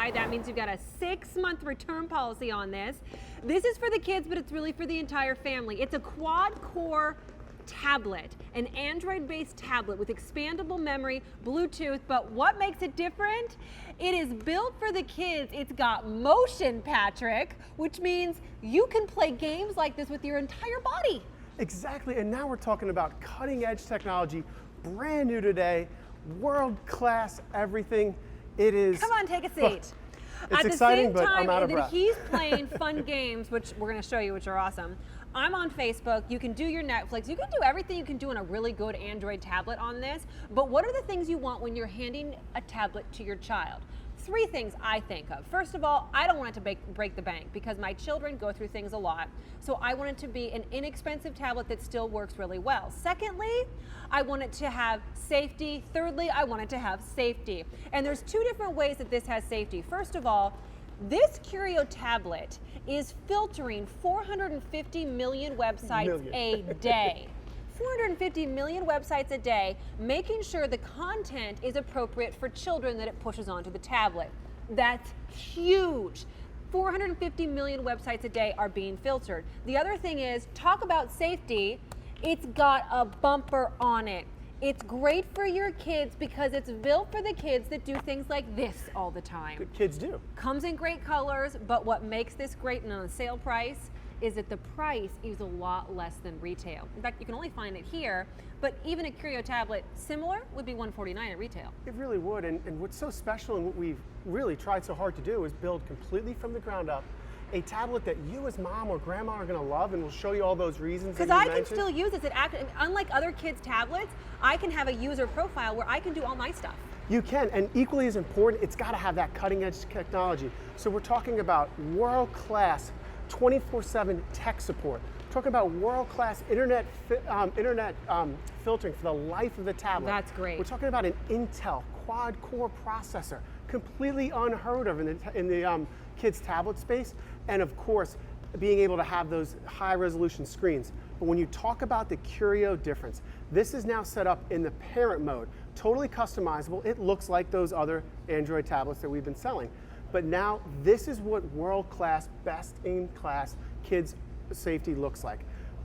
buy. That means you've got a 6-month return policy on this. This is for the kids, but it's really for the entire family. It's a quad-core tablet, an Android-based tablet with expandable memory, Bluetooth, but what makes it different? It is built for the kids. It's got motion, Patrick, which means you can play games like this with your entire body. Exactly, and now we're talking about cutting-edge technology, brand new today, world-class everything. It is. Come on, take a seat. It's exciting, but I'm out of breath. At the same time that he's playing fun games, which we're going to show you, which are awesome, I'm on Facebook. You can do your Netflix. You can do everything you can do in a really good Android tablet on this. But what are the things you want when you're handing a tablet to your child? 3 things I think of. First of all, I don't want it to break the bank because my children go through things a lot. So I want it to be an inexpensive tablet that still works really well. Secondly, I want it to have safety. Thirdly, I want it to have safety. And there's 2 different ways that this has safety. First of all, this Kurio tablet is filtering 450 million websites a day. 450 million websites a day, making sure the content is appropriate for children that it pushes onto the tablet. That's huge. 450 million websites a day are being filtered. The other thing is, talk about safety, it's got a bumper on it. It's great for your kids because it's built for the kids that do things like this all the time. Good kids do. Comes in great colors, but what makes this great and on a sale price is that the price is a lot less than retail. In fact, you can only find it here, but even a Kurio tablet similar would be $149 at retail. It really would, and what's so special and what we've really tried so hard to do is build completely from the ground up a tablet that you as mom or grandma are going to love, and we'll show you all those reasons. Because I can still use this. Unlike other kids' tablets, I can have a user profile where I can do all my stuff. You can, and equally as important, it's got to have that cutting-edge technology. So we're talking about world-class 24/7 tech support. We're talking about world-class internet filtering for the life of the tablet. That's great. We're talking about an Intel quad-core processor, completely unheard of in the kids' tablet space, and of course, being able to have those high-resolution screens. But when you talk about the Kurio difference, this is now set up in the parent mode, totally customizable. It looks like those other Android tablets that we've been selling. But now this is what world-class, best-in-class kids safety looks like.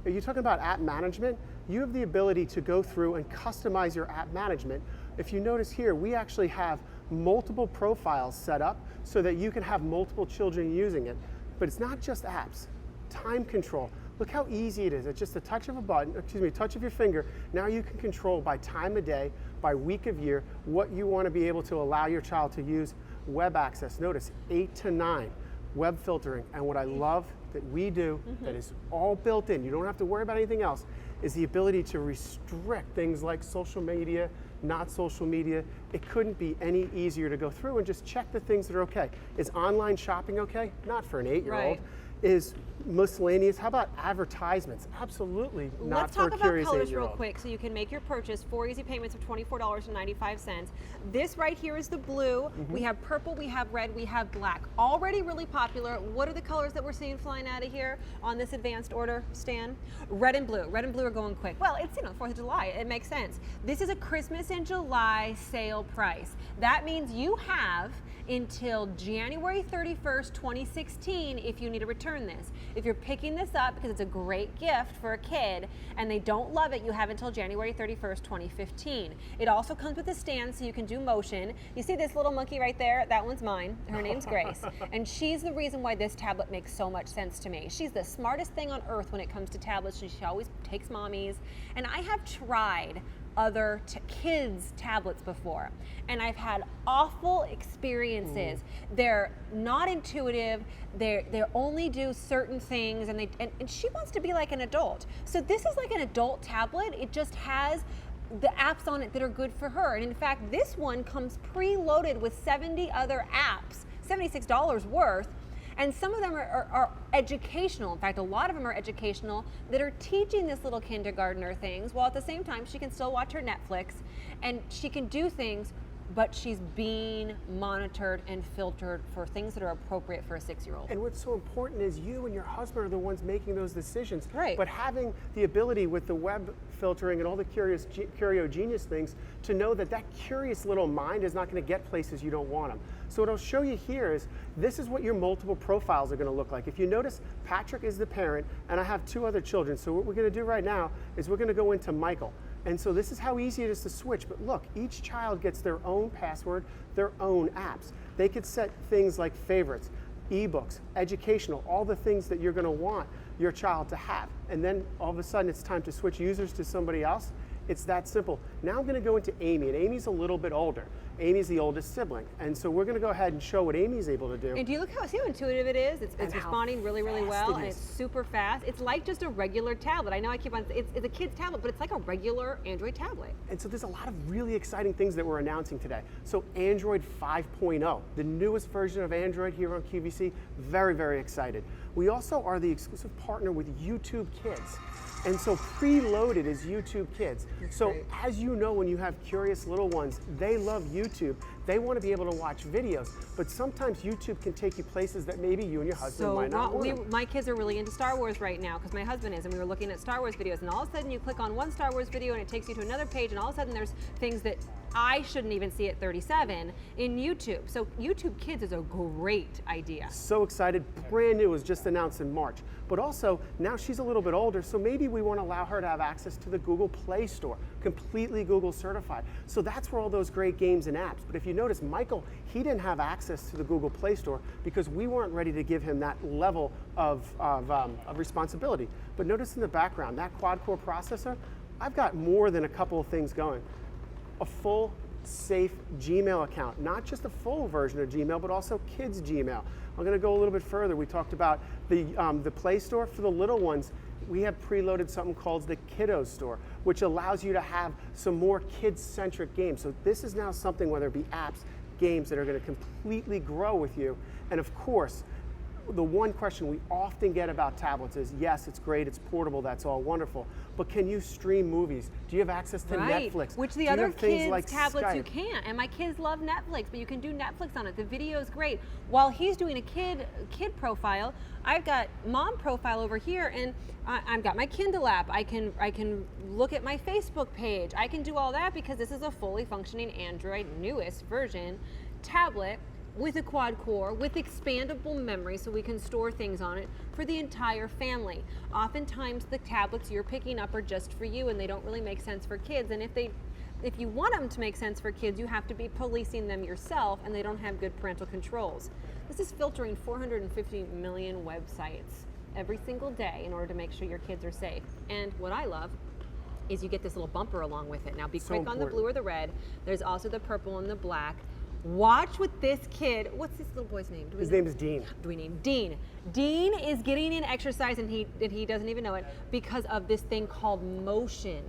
Are you talking about app management? You have the ability to go through and customize your app management. If you notice here, we actually have multiple profiles set up so that you can have multiple children using it. But it's not just apps. Time control. Look how easy it is. It's just a touch of a button, a touch of your finger. Now you can control by time of day, by week of year, what you want to be able to allow your child to use. Web access, notice 8 to 9, web filtering. And what I love that we do, that is all built in, you don't have to worry about anything else, is the ability to restrict things like social media, not social media. It couldn't be any easier to go through and just check the things that are okay. Is online shopping okay? Not for an 8-year-old. Right. Is miscellaneous? How about advertisements? Absolutely not for a curious 8-year-old. Let's talk about colors real quick so you can make your purchase. 4 easy payments of $24.95. This right here is the blue. We have purple, we have red, we have black. Already really popular. What are the colors that we're seeing flying out of here on this advanced order, Stan? Red and blue. Red and blue are going quick. Well, it's 4th of July. It makes sense. This is a Christmas in July sale price. That means you have until January 31st, 2016 if you need to return this. If you're picking this up because it's a great gift for a kid and they don't love it, you have until January 31st, 2015. It also comes with a stand so you can do motion. You see this little monkey right there? That one's mine. Her name's Grace. And she's the reason why this tablet makes so much sense to me. She's the smartest thing on earth when it comes to tablets. She always takes mommy's. And I have tried other kids' tablets before, and I've had awful experiences. They're not intuitive. They only do certain things, and she wants to be like an adult. So this is like an adult tablet. It just has the apps on it that are good for her. And in fact, this one comes preloaded with 70 other apps, $76 worth. And some of them are educational. In fact, a lot of them are educational that are teaching this little kindergartner things, while at the same time she can still watch her Netflix and she can do things but she's being monitored and filtered for things that are appropriate for a 6-year-old. And what's so important is you and your husband are the ones making those decisions. Right. But having the ability with the web filtering and all the Kurio Genius things to know that that curious little mind is not going to get places you don't want them. So what I'll show you here is, this is what your multiple profiles are going to look like. If you notice, Patrick is the parent, and I have 2 other children. So what we're going to do right now is we're going to go into Michael. And so this is how easy it is to switch. But look, each child gets their own password, their own apps. They could set things like favorites, ebooks, educational, all the things that you're going to want your child to have. And then all of a sudden it's time to switch users to somebody else. It's that simple. Now I'm going to go into Amy, and Amy's a little bit older. Amy's the oldest sibling, and so we're going to go ahead and show what Amy's able to do. And do you see how intuitive it is? It's responding really, really well, and it's super fast. It's like just a regular tablet. I know I keep on, it's a kid's tablet, but it's like a regular Android tablet. And so there's a lot of really exciting things that we're announcing today. So Android 5.0, the newest version of Android here on QVC, very, very excited. We also are the exclusive partner with YouTube Kids. And so preloaded is YouTube Kids. So as you know, when you have curious little ones, they love YouTube. They want to be able to watch videos, but sometimes YouTube can take you places that maybe you and your husband might not want. My kids are really into Star Wars right now because my husband is, and we were looking at Star Wars videos, and all of a sudden you click on one Star Wars video and it takes you to another page, and all of a sudden there's things that I shouldn't even see at 37 in YouTube. So YouTube Kids is a great idea. So excited, brand new, was just announced in March. But also, now she's a little bit older, so maybe we want to allow her to have access to the Google Play Store, completely Google certified. So that's where all those great games and apps. But if you notice, Michael, he didn't have access to the Google Play Store because we weren't ready to give him that level of responsibility. But notice in the background, that quad-core processor, I've got more than a couple of things going. A full, safe Gmail account, not just a full version of Gmail, but also kids Gmail. I'm going to go a little bit further. We talked about the Play Store for the little ones. We have preloaded something called the Kiddo Store, which allows you to have some more kids-centric games. So this is now something, whether it be apps, games, that are going to completely grow with you. And of course, the one question we often get about tablets is, yes, it's great, it's portable, that's all wonderful, but can you stream movies? Do you have access to Netflix? Which the other kids' tablets you can't. And my kids love Netflix, but you can do Netflix on it. The video is great. While he's doing a kid profile, I've got mom profile over here, and I've got my Kindle app. I can look at my Facebook page. I can do all that because this is a fully functioning Android newest version tablet with a quad core, with expandable memory so we can store things on it for the entire family. Oftentimes the tablets you're picking up are just for you and they don't really make sense for kids, and if you want them to make sense for kids, you have to be policing them yourself, and they don't have good parental controls. This is filtering 450 million websites every single day in order to make sure your kids are safe. And what I love is you get this little bumper along with it. Now be quick on the blue or the red. There's also the purple and the black. Watch with this kid. What's this little boy's name? His name is Dean. Do we name Dean? Dean is getting in exercise, and he doesn't even know it because of this thing called motion.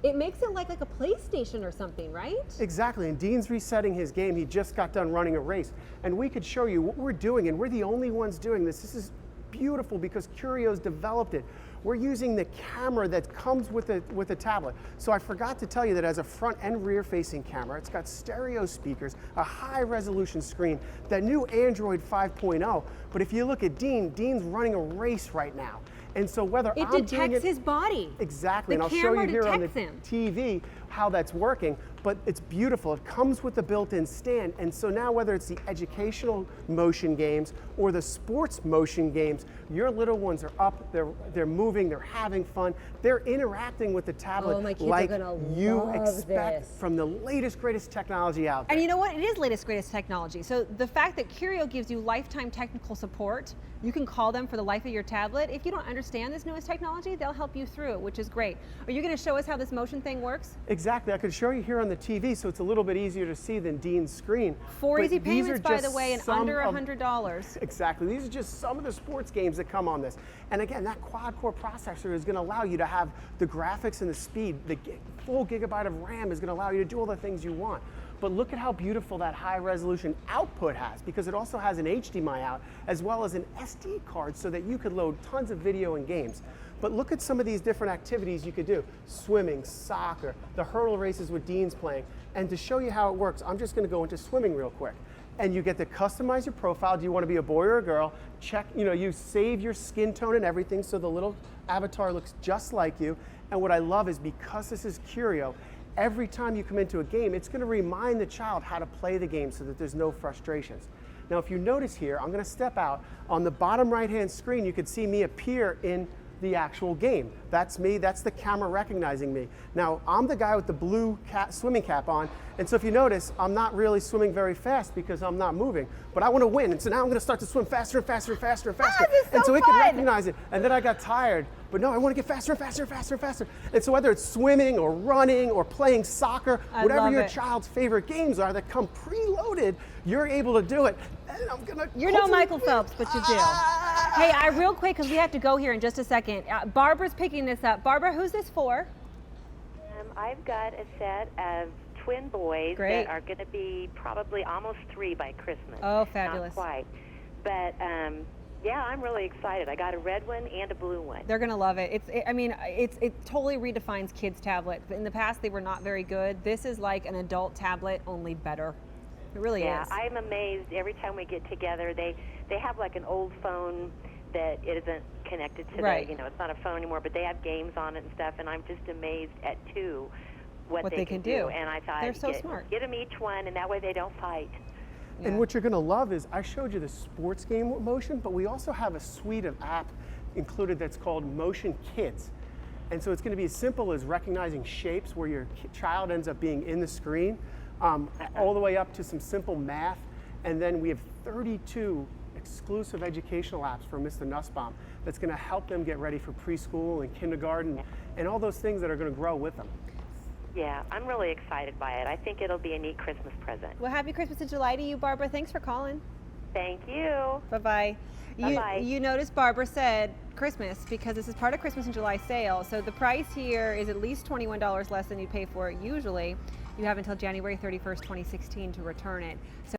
It makes it like a PlayStation or something, right? Exactly, and Dean's resetting his game. He just got done running a race. And we could show you what we're doing, and we're the only ones doing this. This is beautiful because Kurio's developed it. We're using the camera that comes with the tablet. So I forgot to tell you that as a front and rear facing camera, it's got stereo speakers, a high resolution screen, that new Android 5.0. But if you look at Dean's running a race right now. And so whether it detects his body. Exactly, and I'll show you here on the TV how that's working, but it's beautiful. It comes with the built-in stand, and so now whether it's the educational motion games or the sports motion games, your little ones are up, they're moving, they're having fun, they're interacting with the tablet like you expect from the latest, greatest technology out there. And you know what? It is latest, greatest technology. So the fact that Kurio gives you lifetime technical support, you can call them for the life of your tablet. If you don't understand this newest technology, they'll help you through it, which is great. Are you going to show us how this motion thing works? Exactly. I could show you here on the TV, so it's a little bit easier to see than Dean's screen. 4 easy payments, by the way, and under $100. Exactly. These are just some of the sports games that come on this. And again, that quad-core processor is going to allow you to have the graphics and the speed. The full gigabyte of RAM is going to allow you to do all the things you want. But look at how beautiful that high resolution output has, because it also has an HDMI out as well as an SD card so that you could load tons of video and games. But look at some of these different activities you could do. Swimming, soccer, the hurdle races with Dean's playing. And to show you how it works, I'm just gonna go into swimming real quick. And you get to customize your profile. Do you want to be a boy or a girl? Check, you save your skin tone and everything so the little avatar looks just like you. And what I love is because this is Kurio, every time you come into a game, it's going to remind the child how to play the game so that there's no frustrations. Now, if you notice here, I'm going to step out. On the bottom right-hand screen, you can see me appear in the actual game. That's me, that's the camera recognizing me. Now, I'm the guy with the blue swimming cap on, and so if you notice, I'm not really swimming very fast because I'm not moving, but I want to win, and so now I'm going to start to swim faster and faster and faster and faster. This is so and so it fun. can recognize it, and then I got tired, but no, I want to get faster and faster and faster and faster. And so whether it's swimming or running or playing soccer, whatever your child's favorite games are that come preloaded, you're able to do it. And I'm gonna You're no Michael Phelps, but you do. Hey, real quick, because we have to go here in just a second. Barbara's picking this up. Barbara, who's this for? I've got a set of twin boys that are going to be probably almost 3 by Christmas. Oh, fabulous. Not quite. But yeah, I'm really excited. I got a red one and a blue one. They're gonna love it. It totally redefines kids' tablets. In the past, they were not very good. This is like an adult tablet, only better. It really is. Yeah, I'm amazed every time we get together. They have like an old phone that isn't connected to the, it's not a phone anymore, but they have games on it and stuff, and I'm just amazed at what they can do. And I thought, they're so smart. Get them each one, and that way they don't fight. Yeah. And what you're gonna love is, I showed you the sports game motion, but we also have a suite of app included that's called Motion Kids. And so it's gonna be as simple as recognizing shapes where your child ends up being in the screen, all the way up to some simple math. And then we have 32 exclusive educational apps for Mr. Nussbaum that's gonna help them get ready for preschool and kindergarten and all those things that are gonna grow with them. Yeah, I'm really excited by it. I think it'll be a neat Christmas present. Well, happy Christmas in July to you, Barbara. Thanks for calling. Thank you. Bye-bye. Bye-bye. You notice Barbara said Christmas because this is part of Christmas in July sale. So the price here is at least $21 less than you pay for it usually. You have until January 31st, 2016 to return it. So